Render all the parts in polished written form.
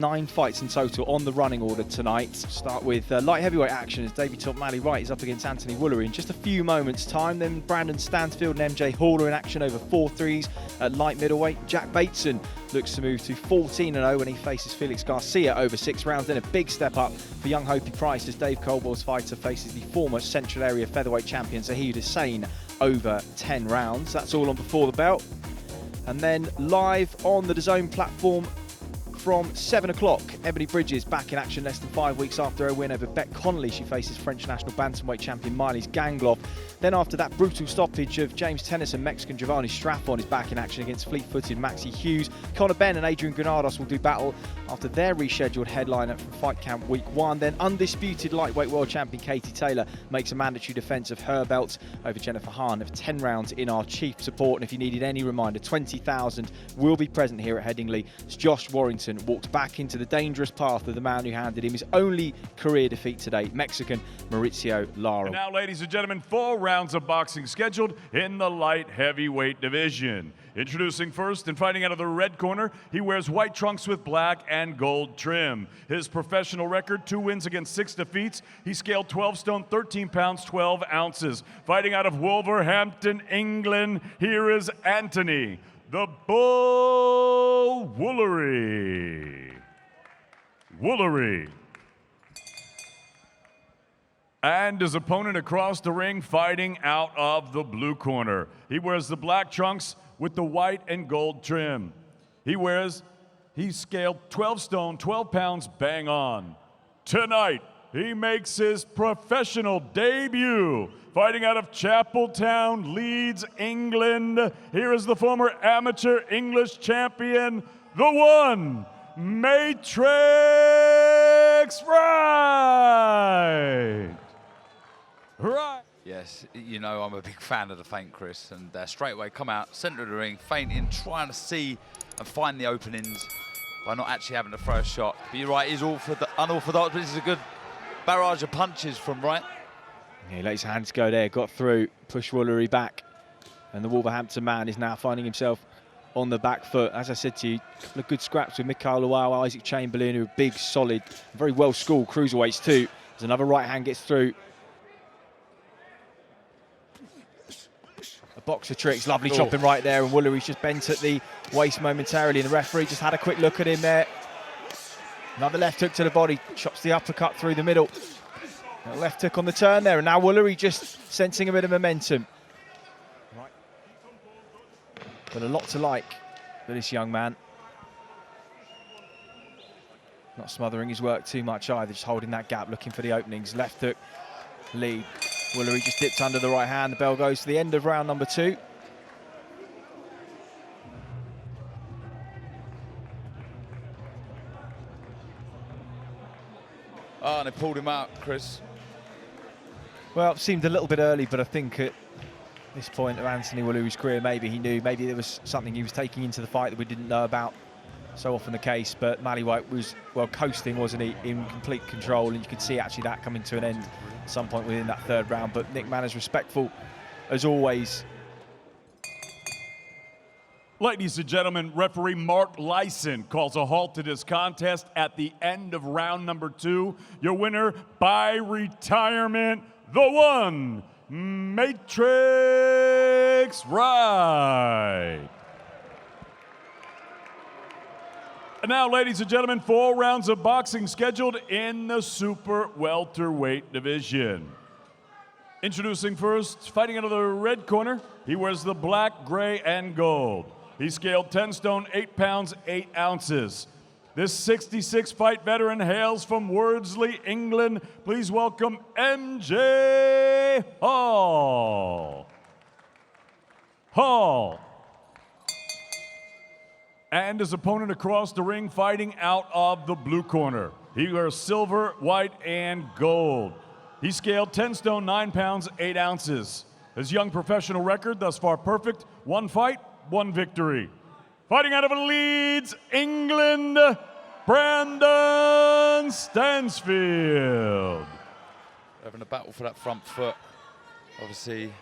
9 fights in total on the running order tonight. Start with light heavyweight action as Davey Top Mally Wright is up against Anthony Woolery in just a few moments' time. Then Brandon Stansfield and MJ Hall are in action over 4 threes at light middleweight. Jack Bateman looks to move to 14-0 when he faces Felix Garcia over 6 rounds. Then a big step up for young Hopi Price as Dave Colbourne's fighter faces the former Central Area featherweight champion Hussein over 10 rounds. That's all on Before the Bell. And then live on the Dazn platform from 7 o'clock, Ebony Bridges back in action less than 5 weeks after her win over Beck Connolly. She faces French national bantamweight champion Miley's Gangloff. Then after that brutal stoppage of James Tennyson, Mexican Giovanni Straffon is back in action against fleet-footed Maxi Hughes. Benn and Adrian Granados will do battle after their rescheduled headliner from Fight Camp Week 1. Then undisputed lightweight world champion Katie Taylor makes a mandatory defence of her belt over Jennifer Hahn of 10 rounds in our chief support. And if you needed any reminder, 20,000 will be present here at Headingley as Josh Warrington walks back into the dangerous path of the man who handed him his only career defeat today, Mexican Mauricio Lara. And now, ladies and gentlemen, 4 rounds of boxing scheduled in the light heavyweight division. Introducing first and fighting out of the red corner, he wears white trunks with black and gold trim. His professional record, 2 wins against 6 defeats. He scaled 12 stone, 13 pounds, 12 ounces. Fighting out of Wolverhampton, England, here is Anthony "The Bull" Woolery. And his opponent across the ring fighting out of the blue corner. He wears the black trunks with the white and gold trim. He scaled 12 stone, 12 pounds, bang on. Tonight, he makes his professional debut fighting out of Chapeltown, Leeds, England. Here is the former amateur English champion, the one, Matrix Right. Yes, you know I'm a big fan of the feint, Chris, and straight away come out, centre of the ring, feinting, trying to see and find the openings by not actually having to throw a shot. But you're right, he's all for the unorthodox, but this is a good barrage of punches from Wright. Yeah, he let his hands go there, got through, pushed Woolery back, and the Wolverhampton man is now finding himself on the back foot. As I said to you, a couple of good scraps with Mikhail Luau, Isaac Chamberlin, who are big, solid, very well-schooled cruiserweights too. As another right hand gets through. A box of tricks, lovely chopping right there, and Woolery's just bent at the waist momentarily, and the referee just had a quick look at him there. Another left hook to the body, chops the uppercut through the middle. A left hook on the turn there, and now Woolery just sensing a bit of momentum. Right. But a lot to like for this young man. Not smothering his work too much either, just holding that gap, looking for the openings. Left hook, lead. Woolery just dips under the right hand. The bell goes to the end of round number 2. Oh, and they pulled him out, Chris. Well, it seemed a little bit early, but I think at this point of Anthony Woolery's career, maybe he knew, maybe there was something he was taking into the fight that we didn't know about. So often the case, but Mally Wright was, well, coasting, wasn't he, in complete control, and you could see actually that coming to an end at some point within that 3rd round. But Nick Manners respectful, as always. Ladies and gentlemen, referee Mark Lyson calls a halt to this contest at the end of round number 2. Your winner by retirement, the one, Matrix Right. And now, ladies and gentlemen, 4 rounds of boxing scheduled in the super welterweight division. Introducing first, fighting out of the red corner, he wears the black, gray, and gold. He scaled 10 stone, 8 pounds, 8 ounces. This 66-fight veteran hails from Worsley, England. Please welcome MJ Hall. And his opponent across the ring fighting out of the blue corner. He wears silver, white, and gold. He scaled 10 stone, 9 pounds, 8 ounces. His young professional record thus far perfect, 1 fight, 1 victory. Fighting out of Leeds, England, Brandon Stansfield. Having a battle for that front foot. Obviously,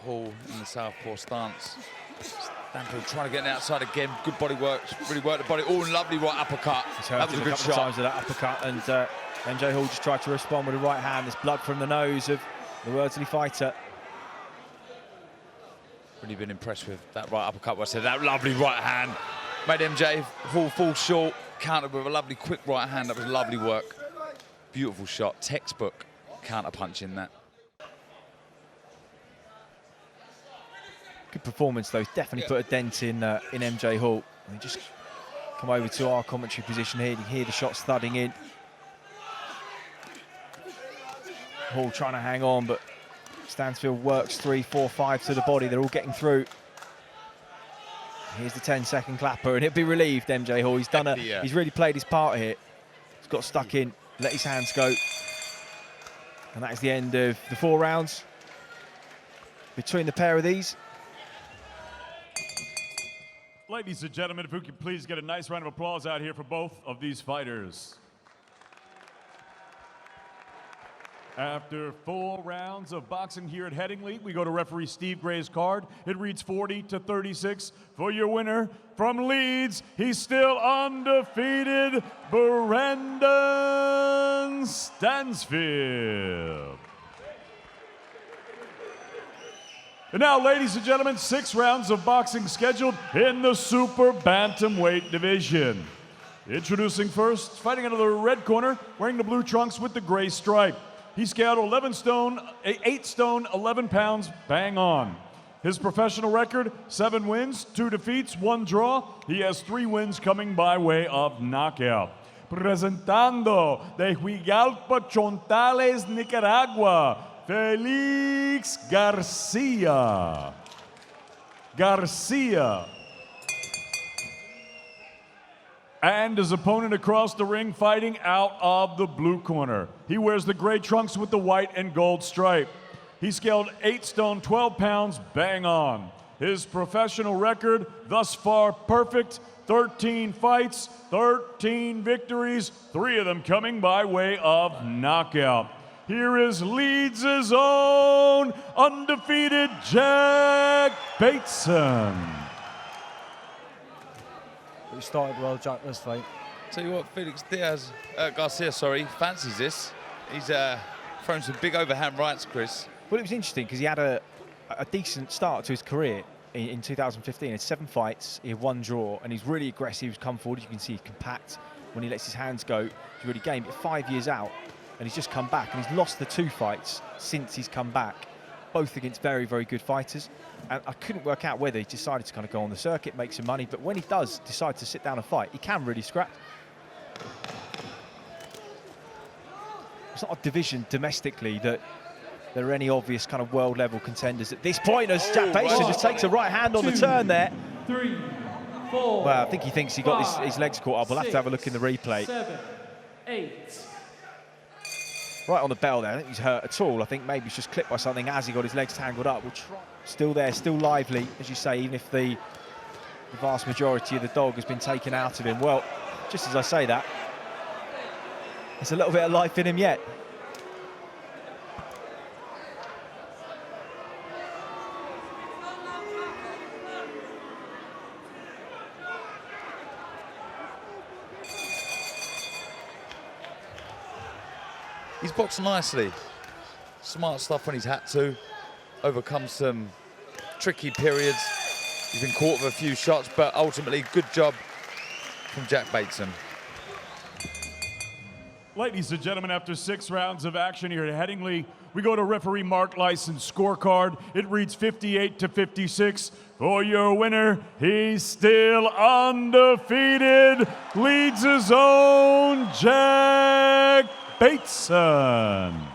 Hall in the southpaw stance. Stansfield trying to get an outside again. Good body work. Really worked the body. Oh, lovely right uppercut. That was a good shot. Times of that uppercut, and MJ Hall just tried to respond with a right hand. There's blood from the nose of the Worsley fighter. Really been impressed with that right uppercut. I said that lovely right hand made MJ Hall fall short. Countered with a lovely quick right hand. That was lovely work. Beautiful shot. Textbook counter punch in that. Good performance though. Definitely put a dent in MJ Hall. And he just come over to our commentary position here. You hear the shots thudding in. Hall trying to hang on, but Stansfield works 3, 4, 5 to the body. They're all getting through. Here's the 10-second clapper, and he'll be relieved, MJ Hall. He's done he's really played his part here. He's got stuck in, let his hands go. And that is the end of the 4 rounds between the pair of these. Ladies and gentlemen, if we could please get a nice round of applause out here for both of these fighters. After 4 rounds of boxing here at Headingley, we go to referee Steve Gray's card. It reads 40-36 for your winner from Leeds. He's still undefeated, Brandon Stansfield. And now, ladies and gentlemen, 6 rounds of boxing scheduled in the super bantamweight division. Introducing first, fighting out of the red corner, wearing the blue trunks with the gray stripe. He scaled 8 stone, 11 pounds, bang on. His professional record, 7 wins, 2 defeats, 1 draw. He has 3 wins coming by way of knockout. Presentando de Huigalpa, Chontales, Nicaragua, Felix Garcia. And his opponent across the ring fighting out of the blue corner. He wears the gray trunks with the white and gold stripe. He scaled 8 stone, 12 pounds, bang on. His professional record thus far perfect, 13 fights, 13 victories, 3 of them coming by way of knockout. Here is Leeds' own undefeated Jack Bateman. We started well, Jack, this fight. Tell you what, Felix Garcia, fancies this. He's thrown some big overhand rights, Chris. Well, it was interesting because he had a decent start to his career in 2015. He had 7 fights, he had 1 draw, and he's really aggressive. He's come forward. You can see he's compact. When he lets his hands go, he's really game. But 5 years out, and he's just come back, and he's lost the 2 fights since he's come back, both against very, very good fighters. And I couldn't work out whether he decided to kind of go on the circuit, make some money, but when he does decide to sit down and fight, he can really scrap. It's not a division domestically that there are any obvious kind of world level contenders at this point, as Jack Bateman just takes a right hand on the turn there. 3, 4. Well, I think he thinks he got his legs caught up. We'll have to have a look in the replay. 7, 8. Right on the bell there. I don't think he's hurt at all. I think maybe he's just clipped by something as he got his legs tangled up. We'll try. Still there, still lively, as you say, even if the vast majority of the dog has been taken out of him. Well, just as I say that, there's a little bit of life in him yet. He's boxed nicely. Smart stuff when he's had to. Overcome some tricky periods. He's been caught with a few shots, but ultimately good job from Jack Bateman. Ladies and gentlemen, after 6 rounds of action here at Headingley, we go to referee Mark Lyson's scorecard. It reads 58-56. For your winner, he's still undefeated. Leads his own Jack Bateman.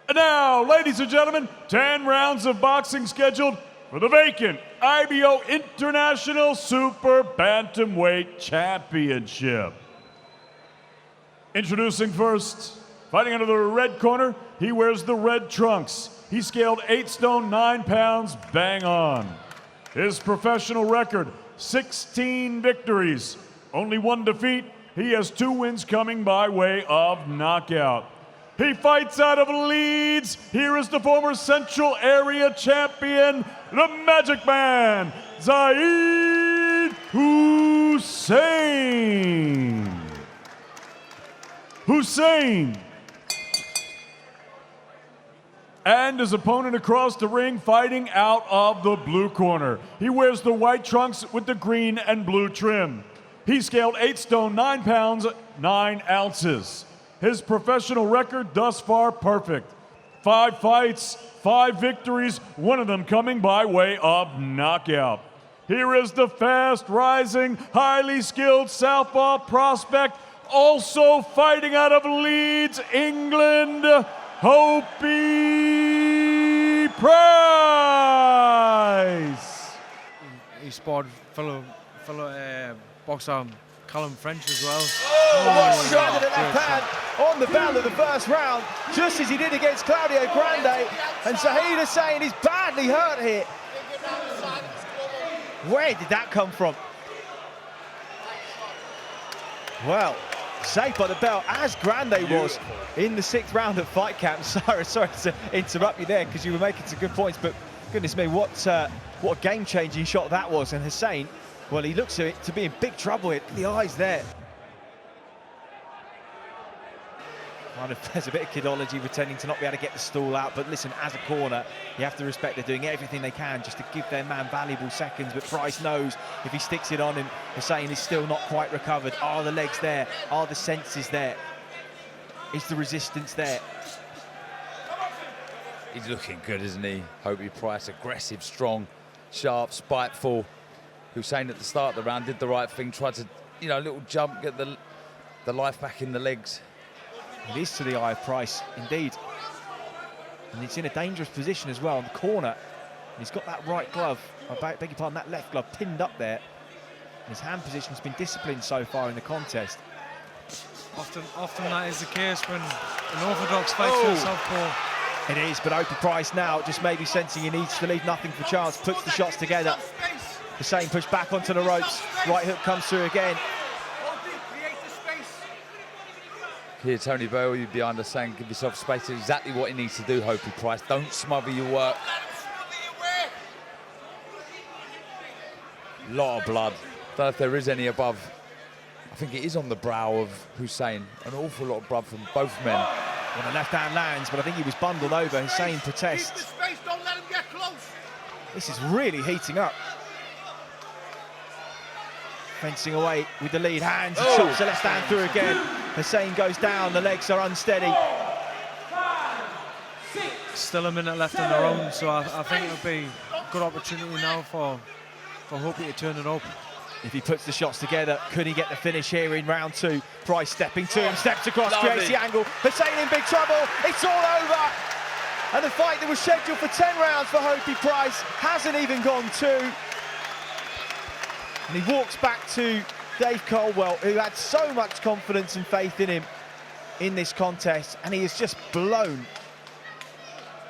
And now, ladies and gentlemen, 10 rounds of boxing scheduled for the vacant IBO International Super Bantamweight Championship. Introducing first, fighting out of the red corner, he wears the red trunks. He scaled 8 stone, 9 pounds, bang on. His professional record, 16 victories, only 1 defeat. He has 2 wins coming by way of knockout. He fights out of Leeds. Here is the former Central Area champion, the Magic Man, Hussein. And his opponent across the ring, fighting out of the blue corner. He wears the white trunks with the green and blue trim. He scaled 8 stone, 9 pounds, 9 ounces. His professional record thus far, perfect. 5 fights, 5 victories, one of them coming by way of knockout. Here is the fast-rising, highly skilled southpaw prospect, also fighting out of Leeds, England, Hopi Price. He sparred fellow boxer Callum French as well. What shot to the left hand on the bell of the first round, just as he did against Claudio Grande. And Zahid Hussein is badly hurt here. Where did that come from? Well, safe by the bell, as Grande was in the 6th round of Fight Camp. Sorry to interrupt you there, because you were making some good points, but goodness me, what a game-changing shot that was. And Hussein, well, he looks to be in big trouble here. The eyes there. There's a bit of kidology pretending to not be able to get the stool out, but listen, as a corner, you have to respect they're doing everything they can just to give their man valuable seconds, but Price knows if he sticks it on him, Hussein is still not quite recovered. Are the legs there? Are the senses there? Is the resistance there? He's looking good, isn't he? Hopi Price, aggressive, strong, sharp, spiteful. Hussein at the start of the round did the right thing, tried to, you know, a little jump, get the life back in the legs. It is to the eye of Price, indeed. And it's in a dangerous position as well, in the corner. And he's got that right glove, I beg your pardon, that left glove pinned up there. And his hand position's been disciplined so far in the contest. Often that is the case when an orthodox fights to a southpaw. It is, but Hopi Price now just maybe sensing he needs to leave nothing for chance, puts the shots together. Hussein pushed back onto the ropes, right hook comes through again. Here, Tony Bale, you behind us saying, give yourself space. That's exactly what he needs to do, Hopi Price. Don't smother your work. Lot of blood. Don't know if there is any above. I think it is on the brow of Hussein. An awful lot of blood from both men. Well, the left hand lands, but I think he was bundled over. Hussein protests. Don't let him get close. This is really heating up. Fencing away with the lead hands, chops the left hand through again. Hussein goes down, the legs are unsteady. Still a minute left on their own, so I think it'll be a good opportunity now for Hopi to turn it up. If he puts the shots together, could he get the finish here in round 2? Price stepping to him, steps across, creates the angle. Hussein in big trouble, it's all over. And the fight that was scheduled for 10 rounds for Hopi Price hasn't even gone 2. And he walks back to Dave Caldwell, who had so much confidence and faith in him in this contest, and he has just blown,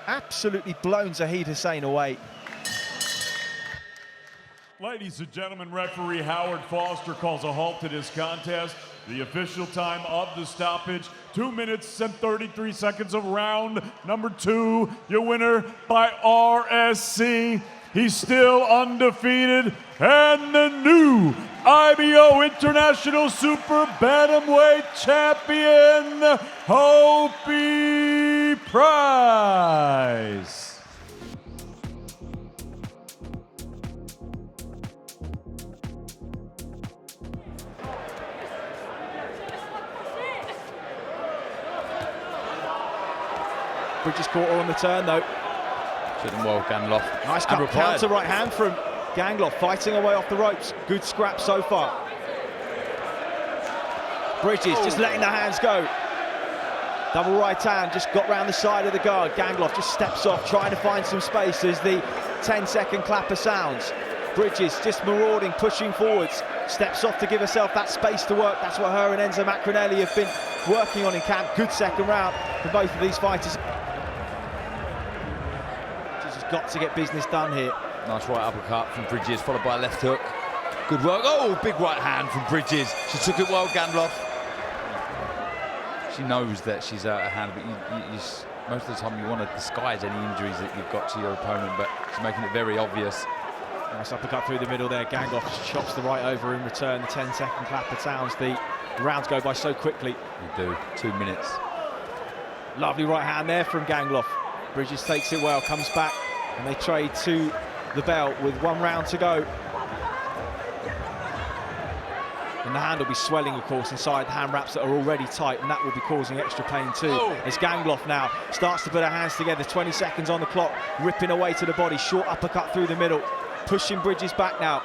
absolutely blown Zahid Hussein away. Ladies and gentlemen, referee Howard Foster calls a halt to this contest. The official time of the stoppage, 2 minutes and 33 seconds of round number 2. Your winner by RSC. He's still undefeated, and the new IBO International Super Bantamweight Champion, Hopi Price. Bridges caught her on the turn though. Did him well, Ganloff. Nice counter right hand from Gangloff, fighting away off the ropes. Good scrap so far. Bridges just letting the hands go. Double right hand, just got round the side of the guard. Gangloff just steps off, trying to find some space as the 10-second clapper sounds. Bridges just marauding, pushing forwards. Steps off to give herself that space to work. That's what her and Enzo Macronelli have been working on in camp. Good second round for both of these fighters. Got to get business done here. Nice right uppercut from Bridges, followed by a left hook. Good work. Oh, big right hand from Bridges. She took it well, Ganloff. She knows that she's out of hand, but most of the time you want to disguise any injuries that you've got to your opponent, but He's making it very obvious. Nice uppercut through the middle there. Gangloff chops the right over in return. The 10-second clap of sounds. The rounds go by so quickly. They do. 2 minutes. Lovely right hand there from Gangloff. Bridges takes it well, comes back, and they trade to the bell with 1 round to go. And the hand will be swelling, of course, inside the hand wraps that are already tight, and that will be causing extra pain too. As Gangloff now starts to put her hands together, 20 seconds on the clock, ripping away to the body, short uppercut through the middle, pushing Bridges back now.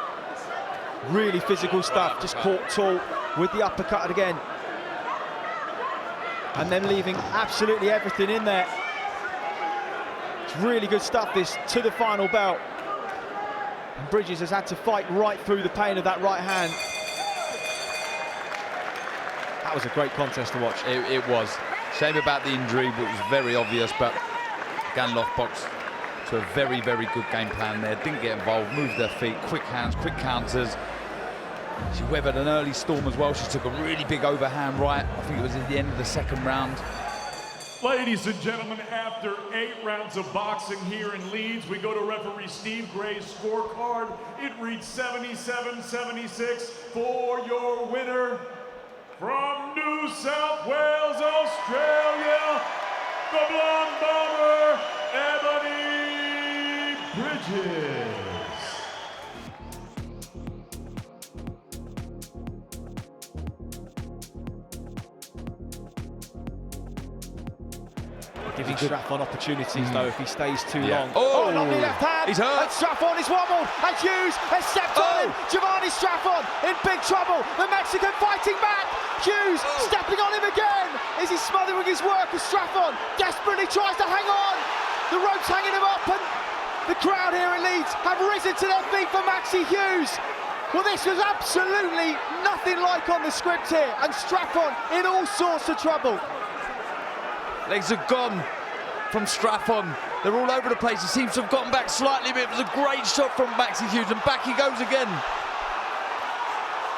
Really physical stuff, just caught tall with the uppercut again. And then leaving absolutely everything in there. It's really good stuff, this, to the final bell. And Bridges has had to fight right through the pain of that right hand. That was a great contest to watch. It was. Shame about the injury, but it was very obvious. But Gangloff boxed to a very, very good game plan there. Didn't get involved, moved their feet, quick hands, quick counters. She weathered an early storm as well. She took a really big overhand right. I think it was at the end of the 2nd round. Ladies and gentlemen, after 8 rounds of boxing here in Leeds, we go to referee Steve Gray's scorecard. It reads 77-76 for your winner. From New South Wales, Australia, the Blonde Bomber, Ebony Bridges. Giving Straffon opportunities though if he stays too long. Oh, lovely left hand. He's hurt. And Straffon is wobbled. And Hughes has stepped on him. Giovanni Straffon in big trouble. The Mexican fighting back. Hughes stepping on him again. Is he smothering his work as Straffon desperately tries to hang on? The rope's hanging him up, and the crowd here in Leeds have risen to their feet for Maxi Hughes. Well, this was absolutely nothing like on the script here, and Straffon in all sorts of trouble. Legs are gone from Straffon. They're all over the place. He seems to have gotten back slightly, but it was a great shot from Maxi Hughes, and back he goes again.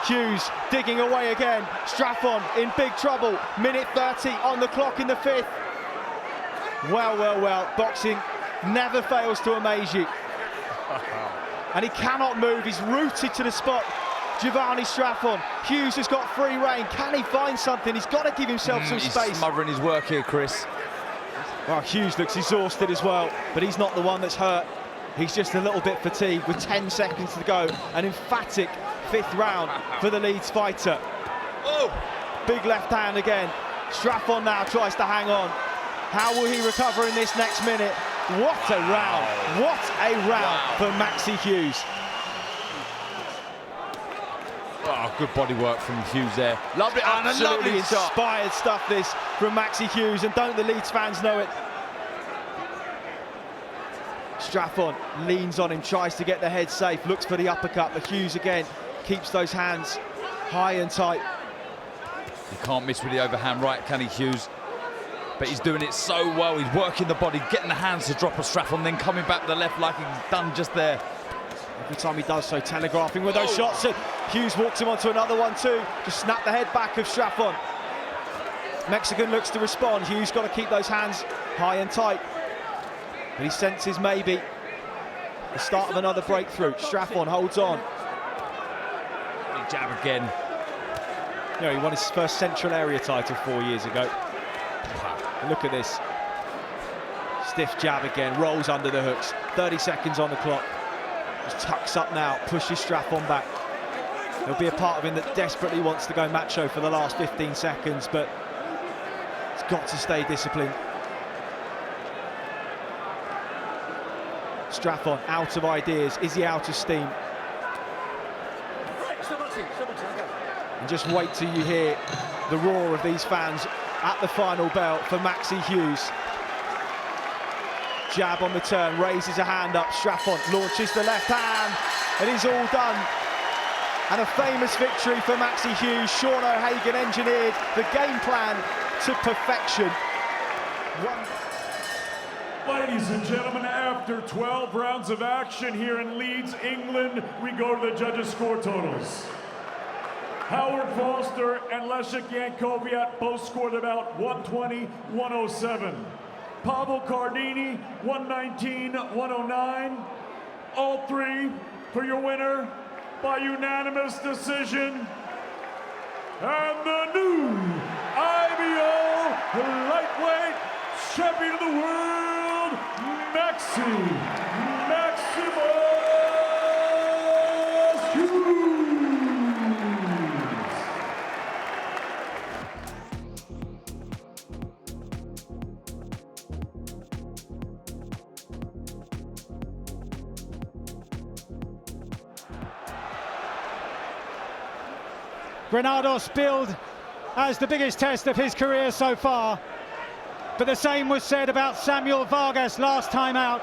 Hughes digging away again. Straffon in big trouble. Minute 30 on the clock in the 5th. Well, well, well. Boxing never fails to amaze you. And he cannot move. He's rooted to the spot. Giovanni Straffon. Hughes has got free rein. Can he find something? He's got to give himself some space. He's smothering his work here, Chris. Well, Hughes looks exhausted as well, but he's not the one that's hurt. He's just a little bit fatigued with 10 seconds to go. An emphatic 5th round for the Leeds fighter. Big left hand again. Straffon now tries to hang on. How will he recover in this next minute? What a round. What a round for Maxi Hughes. Oh, good body work from Hughes there. Lovely, and a Absolutely lovely shot. inspired stuff this from Maxi Hughes, and don't the Leeds fans know it? Straffon leans on him, tries to get the head safe, looks for the uppercut, but Hughes again keeps those hands high and tight. He can't miss with the overhand right, can he, Hughes? But he's doing it so well. He's working the body, getting the hands to drop a Straffon, then coming back to the left like he's done just there. Every time he does so, telegraphing with those shots. And Hughes walks him onto another one too. Just snap the head back of Straffon. Mexican looks to respond. Hughes got to keep those hands high and tight. But he senses maybe the start of another breakthrough. Straffon holds on. Big jab again. You know, he won his first Central Area title 4 years ago. And look at this. Stiff jab again, rolls under the hooks. 30 seconds on the clock. Just tucks up now, pushes Straffon back. There'll be a part of him that desperately wants to go macho for the last 15 seconds, but he's got to stay disciplined. Straffon out of ideas. Is he out of steam? And just wait till you hear the roar of these fans at the final bell for Maxi Hughes. Jab on the turn, raises a hand up. Straffon launches the left hand, and he's all done. And a famous victory for Maxi Hughes. Sean O'Hagan engineered the game plan to perfection. Ladies and gentlemen, after 12 rounds of action here in Leeds, England, we go to the judges' score totals. Howard Foster and Leszek Jankowiak both scored about 120, 107. Pavel Cardini, 119, 109. All three for your winner by unanimous decision. And the new IBO lightweight champion of the world, Maxi Hughes. Granados billed as the biggest test of his career so far, but the same was said about Samuel Vargas last time out,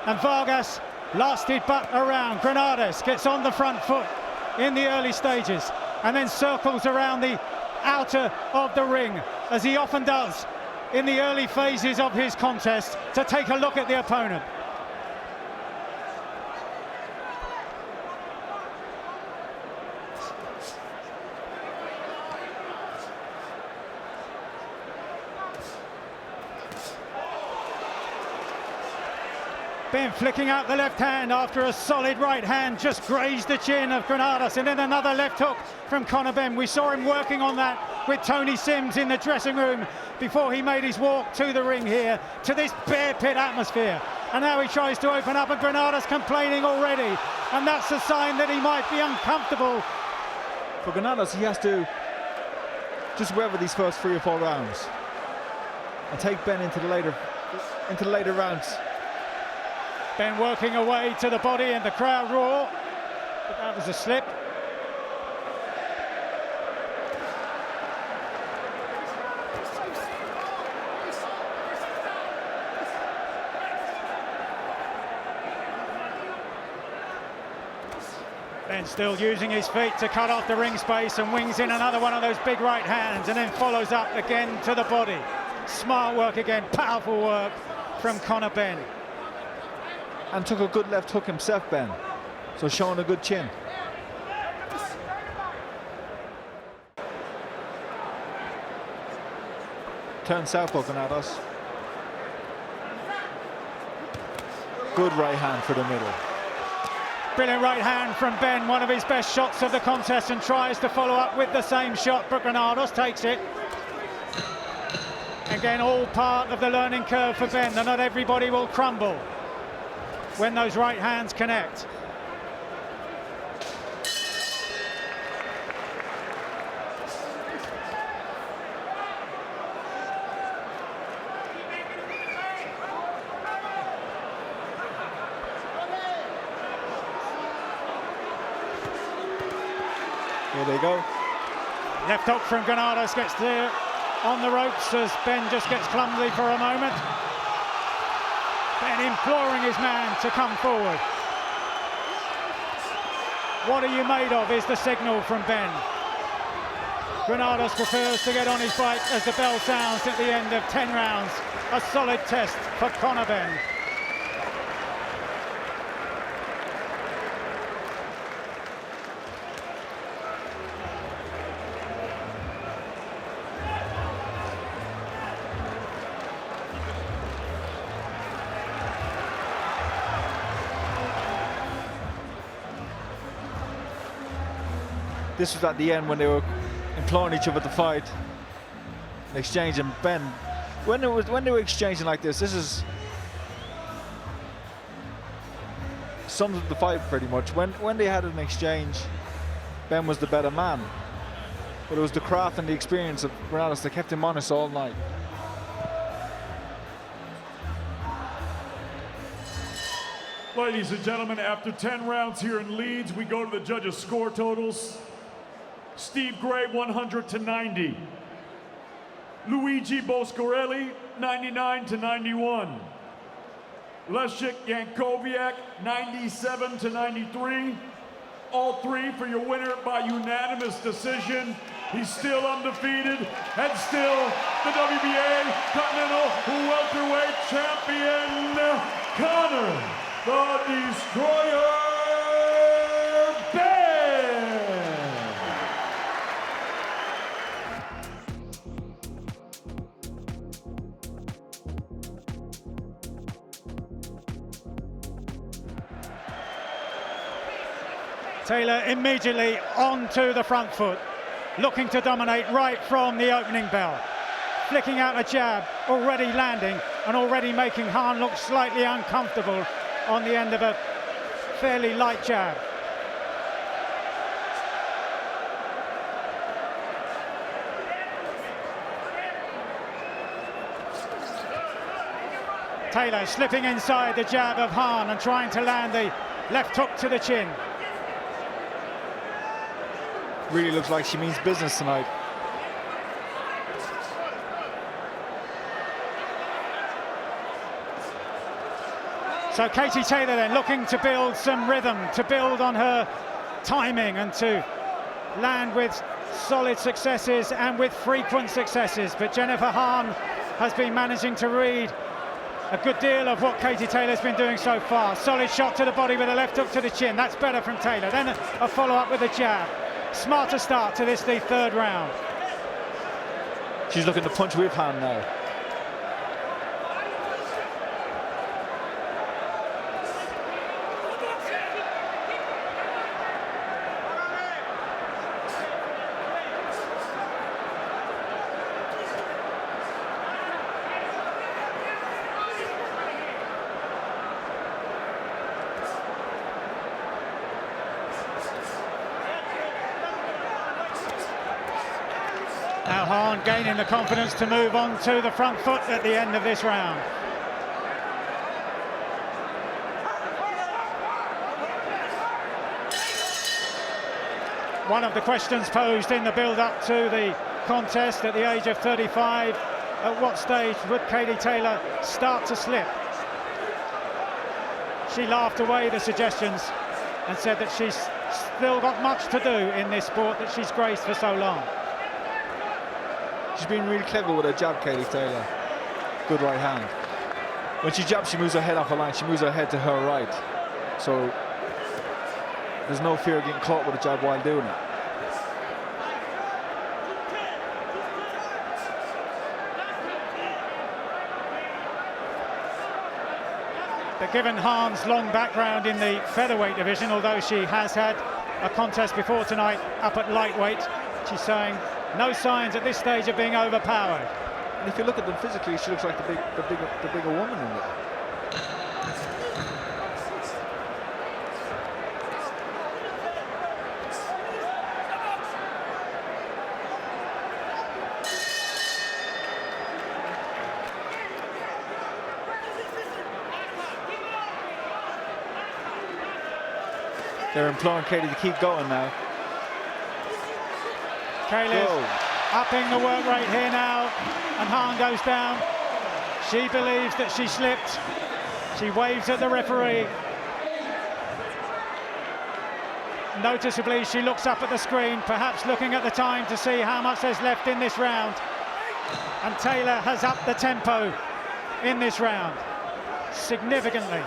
and Vargas lasted but a round. Granados gets on the front foot in the early stages and then circles around the outer of the ring, as he often does in the early phases of his contest, to take a look at the opponent. Benn flicking out the left hand after a solid right hand just grazed the chin of Granados, and then another left hook from Conor Benn. We saw him working on that with Tony Sims in the dressing room before he made his walk to the ring here, to this bear pit atmosphere. And now he tries to open up, and Granados complaining already, and that's a sign that he might be uncomfortable. For Granados, he has to just weather these first 3 or 4 rounds and take Benn into the later rounds. Benn working away to the body, and the crowd roar, but that was a slip. Benn still using his feet to cut off the ring space, and wings in another one of those big right hands, and then follows up again to the body. Smart work again, powerful work from Conor Benn. And took a good left hook himself, Benn, so showing a good chin. Turn southpaw, Granados. Good right hand for the middle. Brilliant right hand from Benn, one of his best shots of the contest, and tries to follow up with the same shot, but Granados takes it. Again, all part of the learning curve for Benn, and not everybody will crumble when those right hands connect. Here they go. Left hook from Granados gets there on the ropes as Benn just gets clumsy for a moment. Benn imploring his man to come forward. What are you made of is the signal from Benn. Granados prepares to get on his bike as the bell sounds at the end of 10 rounds. A solid test for Conor Benn. This was at the end when they were imploring each other to fight, exchanging. Benn, when they were exchanging like this is sums up the fight pretty much. When they had an exchange, Benn was the better man, but it was the craft and the experience of Granados that kept him honest all night. Ladies and gentlemen, after 10 rounds here in Leeds, we go to the judges' score totals. Steve Gray, 100-90. Luigi Boscorelli, 99-91. Leszek Jankowiak, 97-93. All three for your winner by unanimous decision. He's still undefeated and still the WBA Continental Welterweight Champion, Conor the Destroyer Benn. Taylor immediately onto the front foot, looking to dominate right from the opening bell. Flicking out a jab, already landing and already making Hahn look slightly uncomfortable on the end of a fairly light jab. Taylor slipping inside the jab of Hahn and trying to land the left hook to the chin. Really looks like she means business tonight. So Katie Taylor then looking to build some rhythm, to build on her timing and to land with solid successes and with frequent successes. But Jennifer Hahn has been managing to read a good deal of what Katie Taylor's been doing so far. Solid shot to the body with a left hook to the chin. That's better from Taylor. Then a follow-up with a jab. Smarter start to this, the third round. She's looking to punch with Hahn now. Now Hahn gaining the confidence to move on to the front foot at the end of this round. One of the questions posed in the build-up to the contest at the age of 35, at what stage would Katie Taylor start to slip? She laughed away the suggestions and said that she's still got much to do in this sport that she's graced for so long. She's been really clever with her jab, Katie Taylor. Good right hand. When she jabs, she moves her head off the line. She moves her head to her right. So there's no fear of getting caught with a jab while doing it. But given Hahn's long background in the featherweight division, although she has had a contest before tonight up at lightweight, she's saying no signs at this stage of being overpowered. And if you look at them physically, she looks like the bigger woman in there. They're imploring Katie to keep going now. Kayla's upping the work rate here now, and Hahn goes down. She believes that she slipped. She waves at the referee. Noticeably, she looks up at the screen, perhaps looking at the time to see how much there's left in this round. And Taylor has upped the tempo in this round significantly.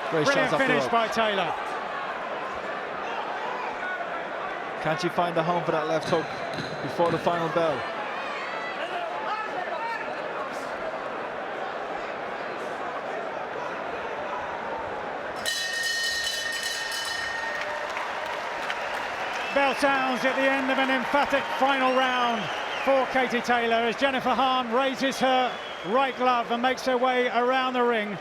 Brilliant finish by Taylor. Can she find the home for that left hook before the final bell? Bell sounds at the end of an emphatic final round for Katie Taylor as Jennifer Hahn raises her right glove and makes her way around the ring.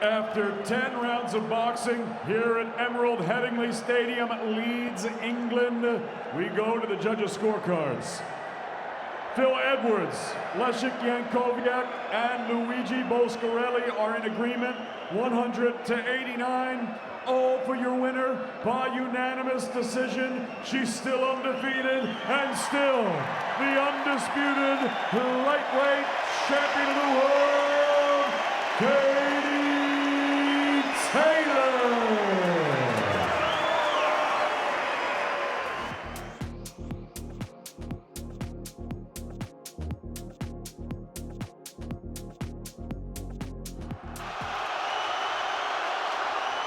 After 10 rounds of boxing here at Emerald Headingley Stadium, Leeds, England, we go to the judges' scorecards. Phil Edwards, Leszek Jankowiak, and Luigi Boscarelli are in agreement, 100-89. All for your winner by unanimous decision. She's still undefeated and still the undisputed lightweight champion of the world, Katie Taylor.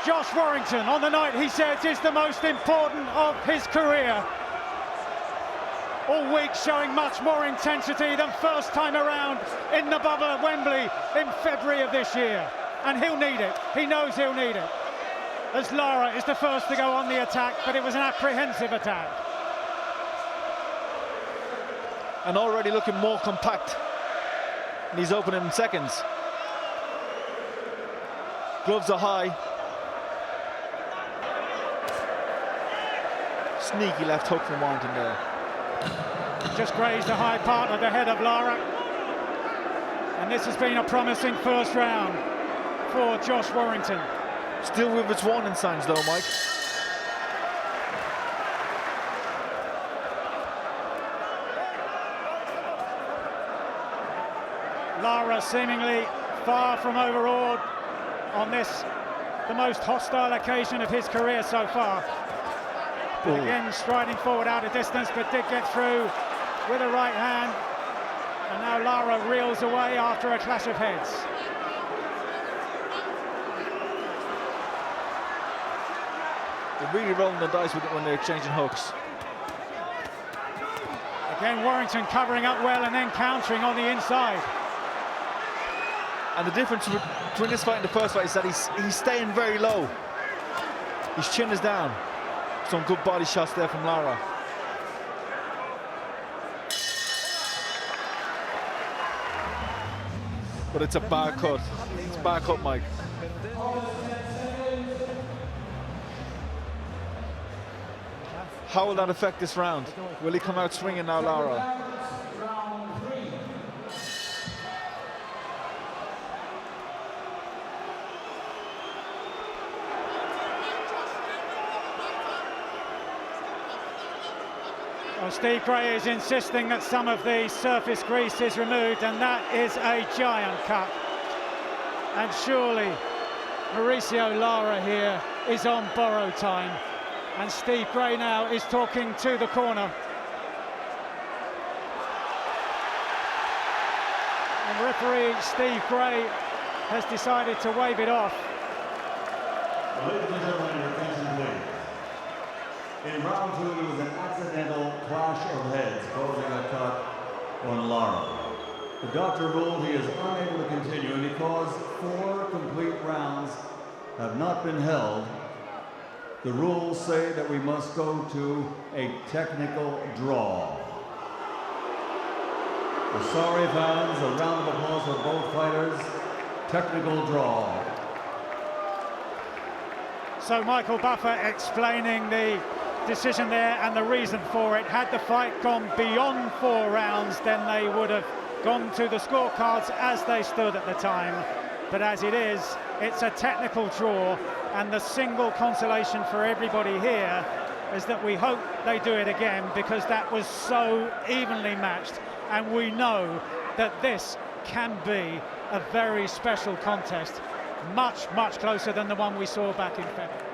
Josh Warrington, on the night he says is the most important of his career. All week showing much more intensity than first time around in the bubble at Wembley in February of this year. And he'll need it. He knows he'll need it. As Lara is the first to go on the attack, but it was an apprehensive attack. And already looking more compact in these opening seconds. Gloves are high. Sneaky left hook from Warrington there. Just grazed the high part of the head of Lara. And this has been a promising first round for Josh Warrington. Still with its warning signs though, Mike. Lara seemingly far from overawed on this, the most hostile occasion of his career so far. But again, striding forward out of distance, but did get through with a right hand. And now Lara reels away after a clash of heads. They're really rolling the dice with it when they're exchanging hooks. Again, Warrington covering up well and then countering on the inside. And the difference between this fight and the first fight is that he's staying very low. His chin is down. Some good body shots there from Lara. But it's a bad cut. It's a bad cut, Mike. How will that affect this round? Will he come out swinging now, Lara? Well, Steve Gray is insisting that some of the surface grease is removed, and that is a giant cut. And surely Mauricio Lara here is on borrowed time. And Steve Gray now is talking to the corner. And referee Steve Gray has decided to wave it off. Ladies and gentlemen, your attention please. In round 2, there was an accidental clash of heads causing a cut on Lara. The doctor ruled he is unable to continue, and because 4 complete rounds have not been held, the rules say that we must go to a technical draw. The sorry fans, a round of applause for both fighters. Technical draw. So Michael Buffer explaining the decision there and the reason for it. Had the fight gone beyond 4 rounds, then they would have gone to the scorecards as they stood at the time. But as it is, it's a technical draw, and the single consolation for everybody here is that we hope they do it again, because that was so evenly matched, and we know that this can be a very special contest, much, much closer than the one we saw back in February.